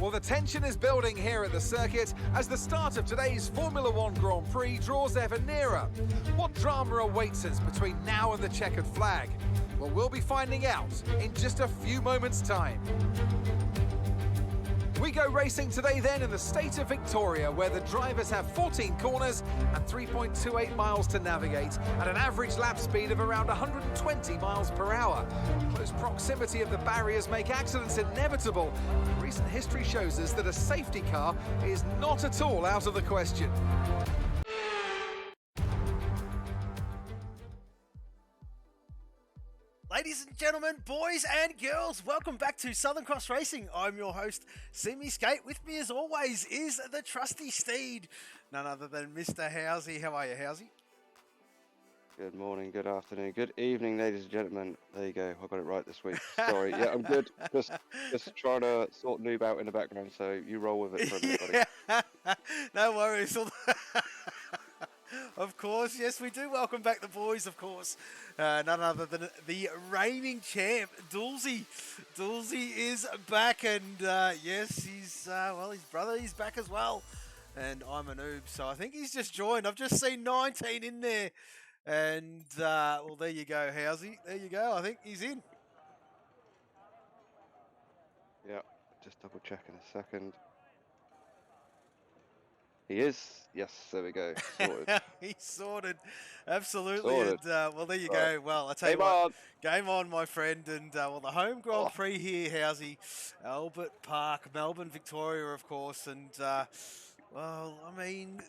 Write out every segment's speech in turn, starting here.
Well, the tension is building here at the circuit as the start of today's Formula One Grand Prix draws ever nearer. What drama awaits us between now and the checkered flag? Well, we'll be finding out in just a few moments' time. We go racing today then in the state of Victoria, where the drivers have 14 corners and 3.28 miles to navigate at an average lap speed of around 120 miles per hour. Close proximity of the barriers make accidents inevitable. Recent history shows us that a safety car is not at all out of the question. Ladies and gentlemen, boys and girls, welcome back to Southern Cross Racing. I'm your host, Simi Skate. With me as always is the trusty steed, none other than Mr. Housey. How are you, Housey? Good morning, good afternoon, good evening, ladies and gentlemen. There you go, I got it right this week. Sorry, yeah, I'm good. Just trying to sort Noob out in the background, so you roll with it for a minute, buddy. No worries. Of course, yes, we do welcome back the boys, of course. None other than the reigning champ, Dulzy. Dulzy is back, and yes, he's, his brother, he's back as well. And I'm a noob, so I think he's just joined. I've just seen 19 in there. And, well, there you go, Housey. There you go. I think he's in. Yeah, just double check in a second. He is. Yes, there we go. Sorted. He's sorted. Absolutely. Sorted. And, well, there you go. Well, I tell you what. Game on, my friend. And, well, the home Grand Prix here, Housey. Albert Park, Melbourne, Victoria, of course. And, well, I mean,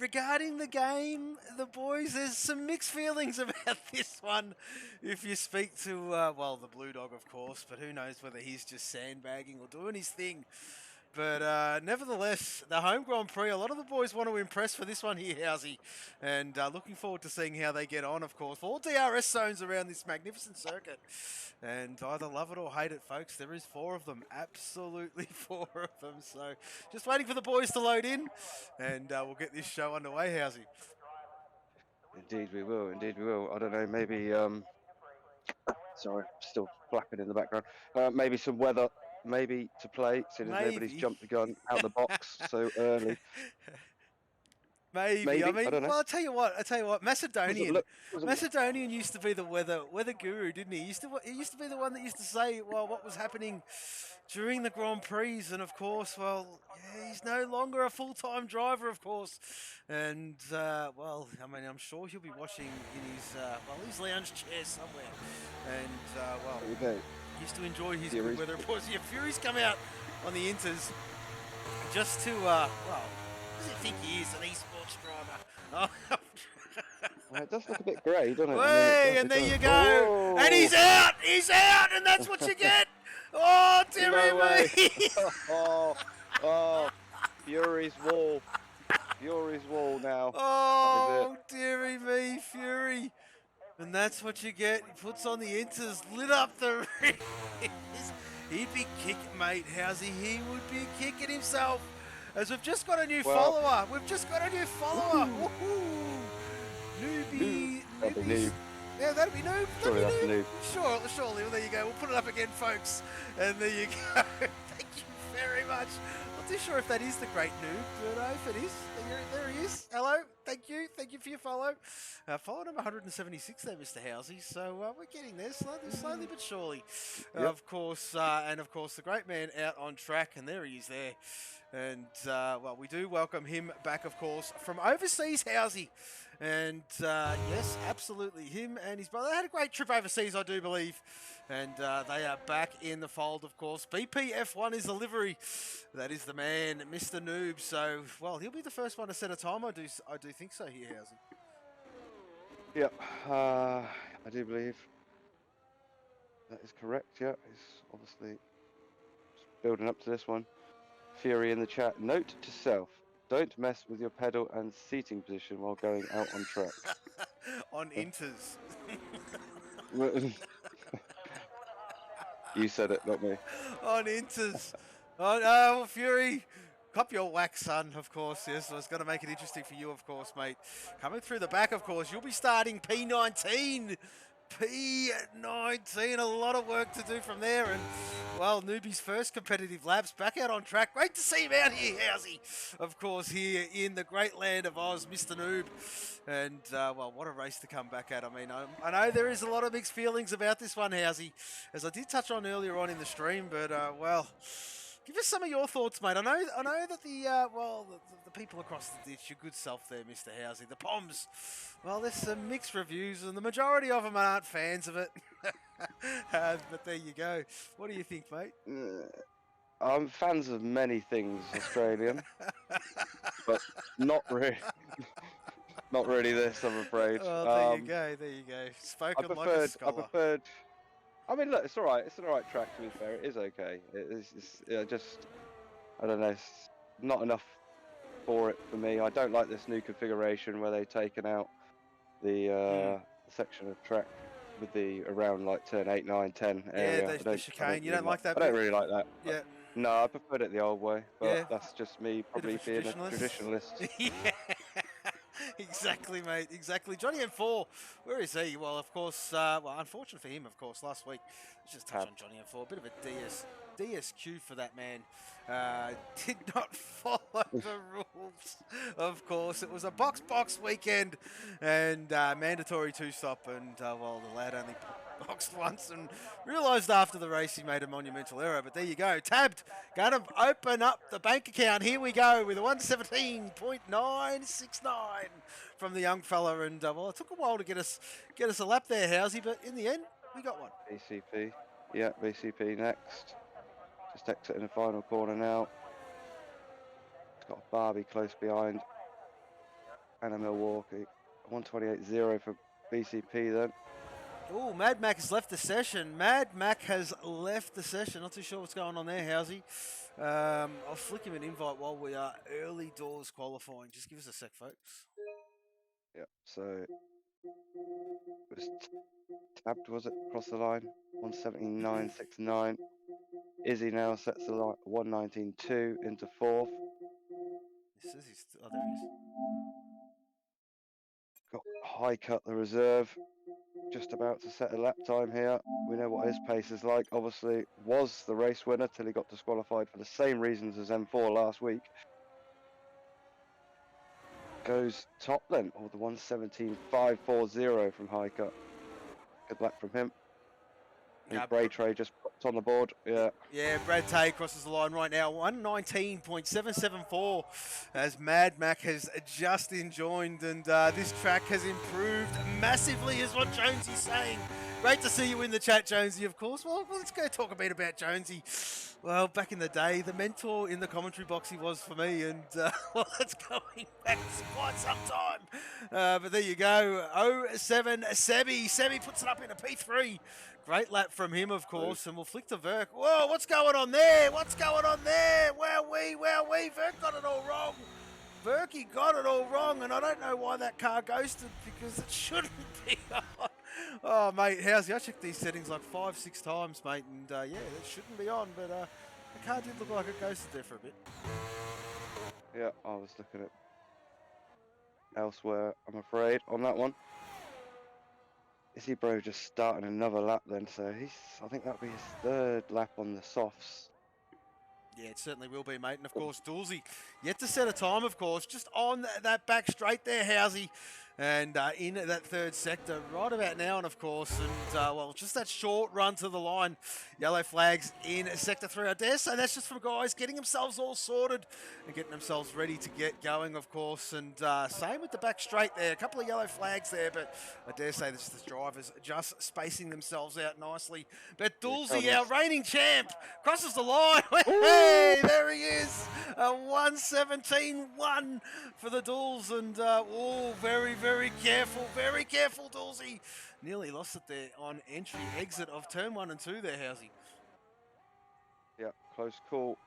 regarding the game, the boys, there's some mixed feelings about this one. If you speak to, well, the Blue Dog, of course. But who knows whether he's just sandbagging or doing his thing. But nevertheless, the home Grand Prix, a lot of the boys want to impress for this one here, Housey. And looking forward to seeing how they get on, of course. All DRS zones around this magnificent circuit. And either love it or hate it, folks. There is 4 of them. Absolutely 4 of them. So just waiting for the boys to load in. And we'll get this show underway, Housey. Indeed we will, indeed we will. I don't know, maybe, sorry, still flapping in the background. Maybe some weather. Maybe to play, since nobody's jumped the gun out the box so early. Maybe. I mean, well, I'll tell you what. Macedonian used to be the weather guru, didn't he? He used to be the one that used to say, well, what was happening during the Grand Prix, and of course, well, yeah, he's no longer a full-time driver, of course. And well, I mean, I'm sure he'll be watching in his lounge chair somewhere. And well. Okay. Used to enjoy his good weather reports. Yeah, Fury's come out on the Inters just to, well, does he think he is an esports driver? Well, it does look a bit grey, doesn't it? Hey, and there you go. Whoa. And he's out, and that's what you get. Oh, dearie me. oh, Fury's wall now. Oh, dearie me, Fury. And that's what you get. He puts on the Inters, lit up the ring. He'd be kicking, mate. Housey, he would be kicking himself. As we've just got a new follower. We've just got a new follower. Woohoo! Newbie. Noob. Yeah, that'd be Noob. Surely that's Noob. Surely. Well, there you go. We'll put it up again, folks. And there you go. Thank you very much. Not too sure if that is the great Noob, but if it is, there there he is. Hello. Thank you for your follow. Follow number 176 there, Mr. Housey. So we're getting there slowly but surely. Yep. Of course, the great man out on track, and there he is there. And, well, we do welcome him back, of course, from overseas, Housey. And, yes, absolutely, him and his brother had a great trip overseas, I do believe. And they are back in the fold, of course. BPF1 is the livery. That is the man, Mr. Noob. So, well, he'll be the first one to set a time. I do think so here, Housey. Yep, I do believe that is correct. Yeah, he's obviously building up to this one. Fury in the chat. Note to self: don't mess with your pedal and seating position while going out on track. On inters. You said it, not me. On inters. Oh no, Fury. Cop your whack, son, of course. Yes, so it's going to make it interesting for you, of course, mate. Coming through the back, of course, you'll be starting P19. P19, a lot of work to do from there. And, well, Newbie's first competitive laps back out on track. Great to see him out here, Housey. Of course, here in the great land of Oz, Mr. Noob. And, well, what a race to come back at. I mean, I know there is a lot of mixed feelings about this one, Housey, as I did touch on earlier on in the stream. But, well, give us some of your thoughts, mate. I know that the people across the ditch, your good self there, Mr. Housey, the Poms. Well, there's some mixed reviews, and the majority of them aren't fans of it. But there you go. What do you think, mate? I'm fans of many things Australian, but not really. Not really this, I'm afraid. Oh, there you go. Spoken like a scholar. I mean, look, it's all right. It's an all right track, to be fair. It is okay. I don't know, it's not enough for it for me. I don't like this new configuration where they've taken out the section of track with the around like turn 8, 9, 10 area. Yeah, the chicane. You don't like that? I don't really like that. Yeah. No, I preferred it the old way, but that's just me probably being a traditionalist. Yeah. Exactly, mate. Exactly. Johnny M4, where is he? Well, of course, unfortunate for him, of course, last week. Let's just touch on Johnny M4. A bit of a DSQ for that man. Did not follow the rules, of course. It was a box weekend and mandatory two-stop. And, well, the lad only boxed once and realised after the race he made a monumental error. But there you go. Tabbed. Going to open up the bank account. Here we go with a 117.969 from the young fella. And, well, it took a while to get us a lap there, Housey. But in the end, we got one. BCP. Yeah, BCP next. Just exiting the final corner now. It's got a Barbie close behind. Anna Milwaukee. 128.0 for BCP then. Oh, Mad Mac has left the session. Not too sure what's going on there, Housey. I'll flick him an invite while we are early doors qualifying. Just give us a sec, folks. Yep, so it was tabbed, was it, across the line? 179.69. Izzy now sets the line 119.2 into fourth. This is there he is. Got High Cut, the reserve, just about to set a lap time here. We know what his pace is like. Obviously, was the race winner till he got disqualified for the same reasons as M4 last week. Goes top then, or the 117.540 from High Cut. Good luck from him. Bray Tray just popped on the board. Yeah, Brad Tay crosses the line right now. 119.774 as Mad Mac has just joined, and this track has improved massively, is what Jonesy's saying. Great to see you in the chat, Jonesy, of course. Well, let's go talk a bit about Jonesy. Well, back in the day, the mentor in the commentary box he was for me, and well, that's going back quite some time. But there you go. 07 Sebi. Sebi puts it up in a P3. Great lap from him, of course, and we'll flick to Verk. Whoa, what's going on there? Wowee. Verk got it all wrong. Verky got it all wrong, and I don't know why that car ghosted, because it shouldn't be on. Oh, mate, Housey, I checked these settings like 5-6 times, mate, and yeah, it shouldn't be on, but the car did look like it ghosted there for a bit. Yeah, I was looking at elsewhere, I'm afraid, on that one. Izzy Bro just starting another lap then, so I think that'll be his third lap on the softs. Yeah, it certainly will be, mate. And, of course, Dulzy yet to set a time, of course, just on that back straight there, Housey. And in that third sector right about now, and of course, and well, just that short run to the line. Yellow flags in sector 3. I dare say that's just from guys getting themselves all sorted and getting themselves ready to get going, of course. And same with the back straight there. A couple of yellow flags there, but I dare say this is the drivers just spacing themselves out nicely. But Dulzy, our reigning champ, crosses the line. Hey, there he is. A 1:17.1 for the Dulls, and very, very careful, Dulzy. Nearly lost it there on entry, exit of turn 1 and 2 there, Housey. Yeah, close call.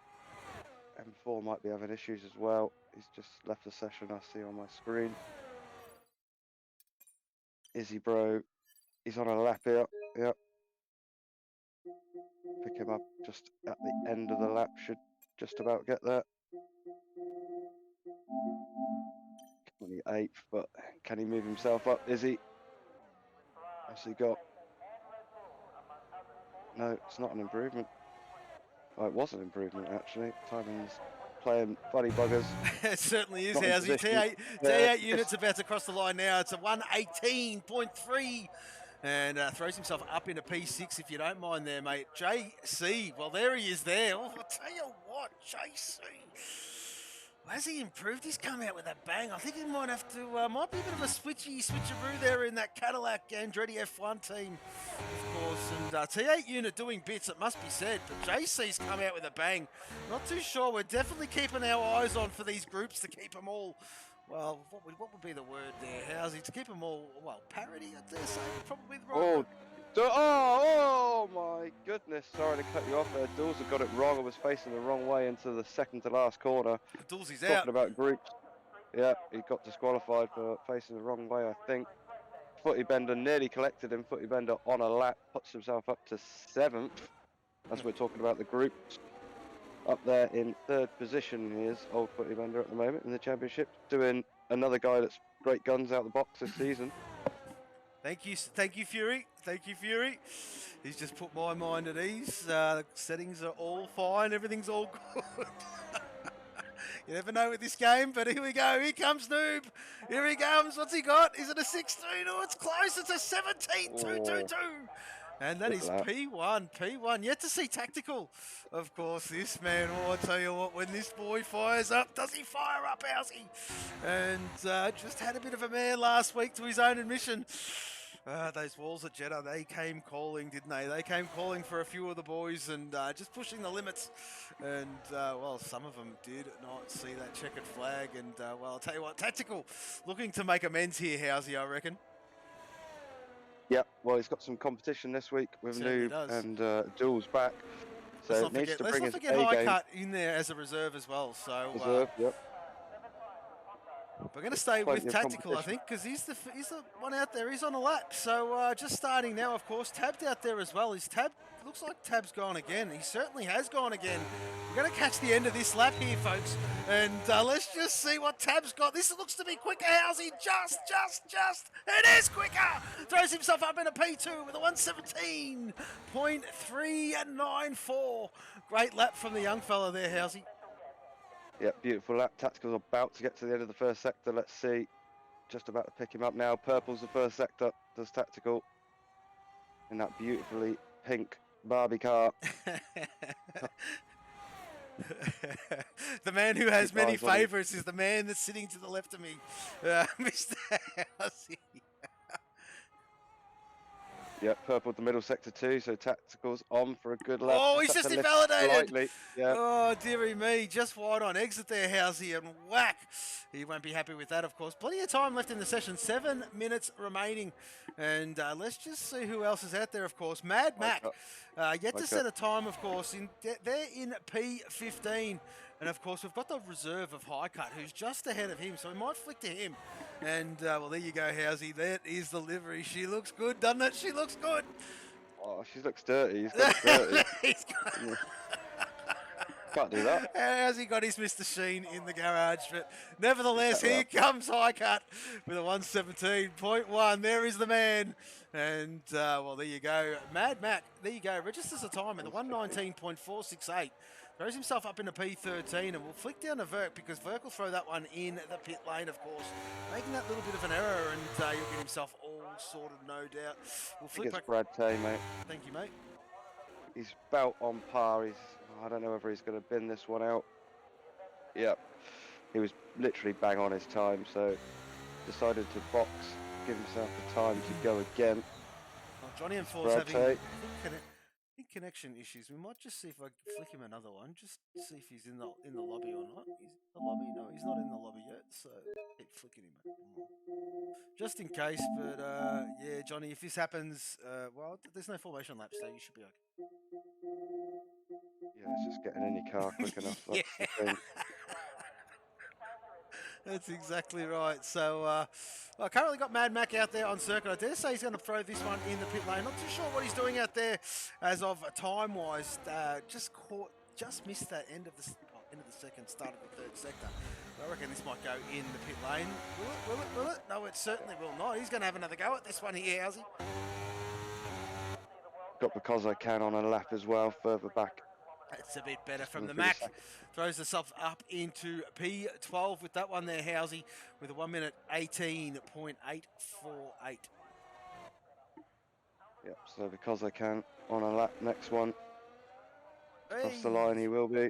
M4 might be having issues as well. He's just left the session, I see on my screen. Izzy Bro, he's on a lap here. Yep. Pick him up just at the end of the lap, should just about get there. 28th, but can he move himself up? Izzy? What's he got? No, it's not an improvement. Oh, it was an improvement actually. Timing's playing funny buggers. It certainly is, Housey. T8 units about to cross the line now. It's a 1:18.3. And throws himself up into P6, if you don't mind there, mate. JC, well, there he is there. Oh, I'll tell you what, JC. Has he improved? He's come out with a bang. I think he might have to, might be a bit of a switcheroo there in that Cadillac Andretti F1 team, of course. And T8 unit doing bits, it must be said. But JC's come out with a bang. Not too sure. We're definitely keeping our eyes on for these groups to keep them all. Well, what would be the word there, Housey? To keep them all, well, parity, I dare say, probably the right word. Oh my goodness, sorry to cut you off there. Dulzy got it wrong. I was facing the wrong way into the second to last corner. Dulzy's Talking out. about groups. Yeah, he got disqualified for facing the wrong way, I think. Footy Bender nearly collected him. Footy Bender on a lap, puts himself up to 7th. That's what we're talking about, the groups. Up there in 3rd position, he is, old Footy Bender at the moment in the championship, doing another guy that's great guns out the box this season. Thank you, Fury. Thank you, Fury. He's just put my mind at ease. Settings are all fine. Everything's all good. You never know with this game, but here we go. Here comes Noob. Here he comes. What's he got? Is it a 16? Oh, it's close. It's a 17.222. And that is P1. Yet to see Tactical. Of course, this man, oh, I tell you what, when this boy fires up, does he fire up, Housey? And just had a bit of a mare last week to his own admission. Those walls at Jeddah, they came calling, didn't they? They came calling for a few of the boys and just pushing the limits. And, well, some of them did not see that checkered flag. And, well, I'll tell you what, Tactical looking to make amends here, Housey, I reckon. Yeah, well, he's got some competition this week with Noob and Jules back. So let's not forget High Cut in there as a reserve as well. So reserve, yep. We're going to stay with Tactical, I think, because he's the one out there. He's on a lap. So just starting now, of course. Tab's out there as well. Looks like Tab's gone again. He certainly has gone again. We're going to catch the end of this lap here, folks. And let's just see what Tab's got. This looks to be quicker, Housey. Just. It is quicker. Throws himself up in a P2 with a 1:17.394. Great lap from the young fella there, Housey. Yeah, beautiful lap. Tactical's about to get to the end of the first sector. Let's see. Just about to pick him up now. Purple's the first sector. Does Tactical in that beautifully pink Barbie car. The man who has many favourites is the man that's sitting to the left of me, Mr. Housey. Yeah, purple the middle sector too, so Tactical's on for a good lap. Oh, he's just invalidated. Yeah. Oh, dearie me. Just wide on exit there, Housey, and whack. He won't be happy with that, of course. Plenty of time left in the session. 7 minutes remaining. And let's just see who else is out there, of course. Mad Mac, yet to set a time, of course. They're in P15. And, of course, we've got the reserve of High Cut, who's just ahead of him, so we might flick to him. And, well, there you go, Housey. That is the livery. She looks good, doesn't it? She looks good. Oh, she looks dirty. He's got dirty. Can't do that. How's he got his Mr. Sheen in the garage? But nevertheless, here comes High Cut with a 1:17.1. There is the man. And, well, there you go. Mad Mac, there you go. Registers a time in the 1:19.468. Throws himself up into P13 and will flick down to Verk because Verk will throw that one in the pit lane, of course, making that little bit of an error, and he'll get himself all sorted, no doubt. We'll flick back. Brad Tay, mate. Thank you, mate. He's about on par. I don't know whether he's going to bin this one out. Yep. He was literally bang on his time, so decided to box, give himself the time to go again. Well, Johnny and Four's having connection issues. We might just see if I can flick him another one, just see if he's in the lobby or not. He's in the lobby? No, he's not in the lobby yet, so keep flicking him just in case. But yeah, Johnny, if this happens, well, there's no formation lap, so you should be okay. Yeah, it's just getting in your car quick enough. That's the thing. That's exactly right. So, I currently got Mad Mac out there on circuit. I dare say he's going to throw this one in the pit lane. Not too sure what he's doing out there as of time-wise. Just missed that end of the second, start of the third sector. But I reckon this might go in the pit lane. Will it? No, it certainly will not. He's going to have another go at this one here, how's he? Got Because I Can on a lap as well, further back. It's a bit better from the Mac. Throws herself up into P12 with that one there, Housey, with a 1 minute 18.848. Yep, so Because I Can on a lap, next one. Across the line he will be.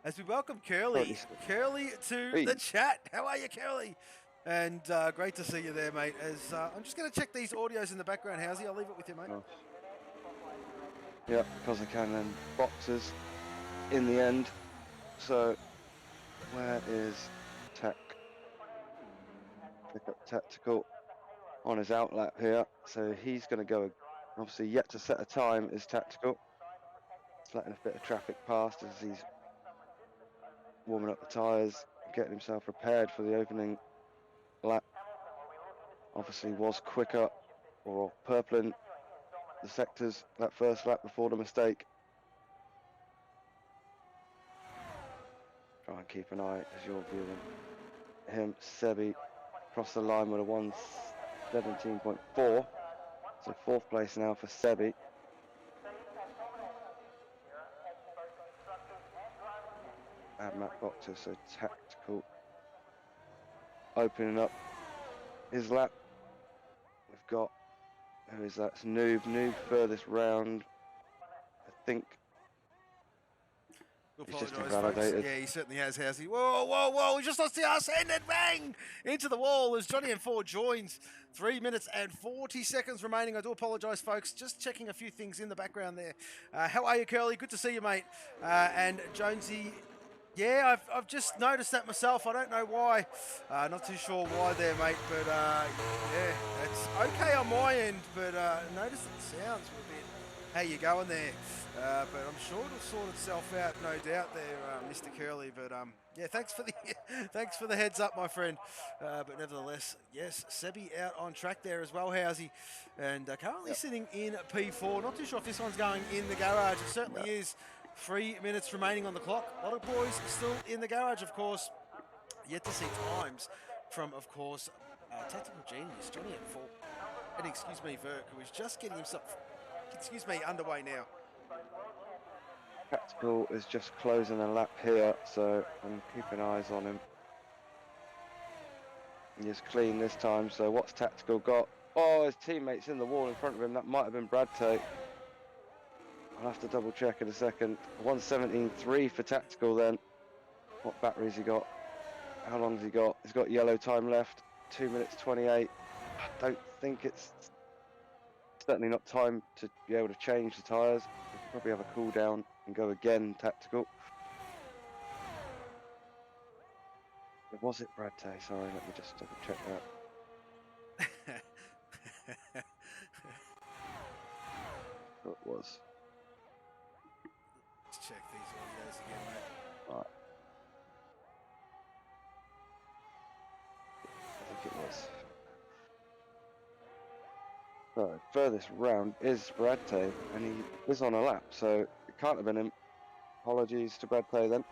As we welcome Curly to the chat. How are you, Curly? And great to see you there, mate. As I'm just going to check these audios in the background, Housey. I'll leave it with you, mate. Oh. Yeah, Because I Can and boxes in the end. So where is Tech? Pick up Tactical on his outlap here. So he's going to go, obviously yet to set a time is Tactical. He's letting a bit of traffic past as he's warming up the tyres, getting himself prepared for the opening lap. Obviously was quicker or purpling the sectors that first lap before the mistake. Try and keep an eye as you're viewing him. Sebi across the line with a 1:17.4. So fourth place now for Sebi. And Matt Boxer, so Tactical opening up his lap. We've got, who is that? It's Noob furthest round. I think he's just invalidated. Yeah, he certainly has, Housey. Whoa, we just lost the arse end and bang! Into the wall as Johnny and Ford joins. 3 minutes and 40 seconds remaining. I do apologise, folks. Just checking a few things in the background there. How are you, Curly? Good to see you, mate. And Jonesy, yeah, I've just noticed that myself. I don't know why. Not too sure why there, mate. But yeah, it's okay on my end. But notice that the sounds were a bit, how you going there? But I'm sure it'll sort itself out, no doubt there, Mr. Curly. But yeah, thanks for the heads up, my friend. But nevertheless, yes, Sebi out on track there as well, Housey, and currently sitting in P4. Not too sure if this one's going in the garage. It certainly is. 3 minutes remaining on the clock. A lot of boys still in the garage, of course. Yet to see times from, of course, Tactical Genius, Johnny at 4. And excuse me, Verk, who is just getting himself, underway now. Tactical is just closing a lap here, so I'm keeping eyes on him. He's clean this time, so what's Tactical got? Oh, his teammate's in the wall in front of him. That might have been Brad Tate. I'll have to double check in a second. 1:17.3 for Tactical then. What batteries he got? How long has he got? He's got yellow time left. 2 minutes 28. I don't think it's certainly not time to be able to change the tyres. We could probably have a cool down and go again, Tactical. Was it Brad Tay? Sorry, let me just double check that. It was. Let's check these audios again, mate. Right. I think it was. So, furthest round is Brad Tay, and he is on a lap, so it can't have been him. Apologies to Brad Tay then.